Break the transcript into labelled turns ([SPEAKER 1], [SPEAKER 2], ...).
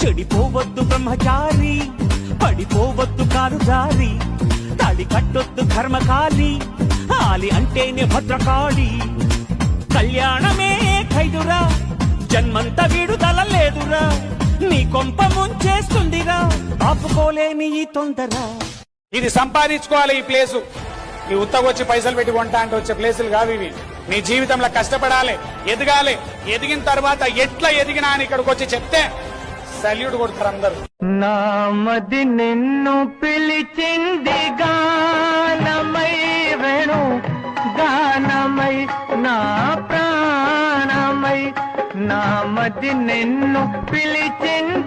[SPEAKER 1] చెడిపోవద్దు బ్రహ్మచారి, పడిపోవద్దు car జారి, తాళి కట్టొద్దు ధర్మకాలి, ఆలి అంటేనే భద్రకాళి. కళ్యాణమే ఖైదురా, జన్మంత విడుదల లేదురా, నీ కొంప ముంచేస్తుందిరా, ఆపుకోలేని ఈ తొందర.
[SPEAKER 2] ఇది సంపాదించుకోవాలి ఈ ప్లేసు. నీ ఉత్తగొచ్చి పైసలు పెట్టి కొంటా అంటే వచ్చే ప్లేసులు కావు ఇవి. నీ జీవితంలో కష్టపడాలి, ఎదగాలి. ఎదిగిన తర్వాత ఎట్లా ఎదిగినా అని ఇక్కడికి వచ్చి చెప్తే సల్యూట్ కొడతారు అందరు.
[SPEAKER 3] నామది నిన్ను పిలిచింది గానమై వేణు గానమై నా ప్రాణమై, నామది నిన్ను పిలిచింది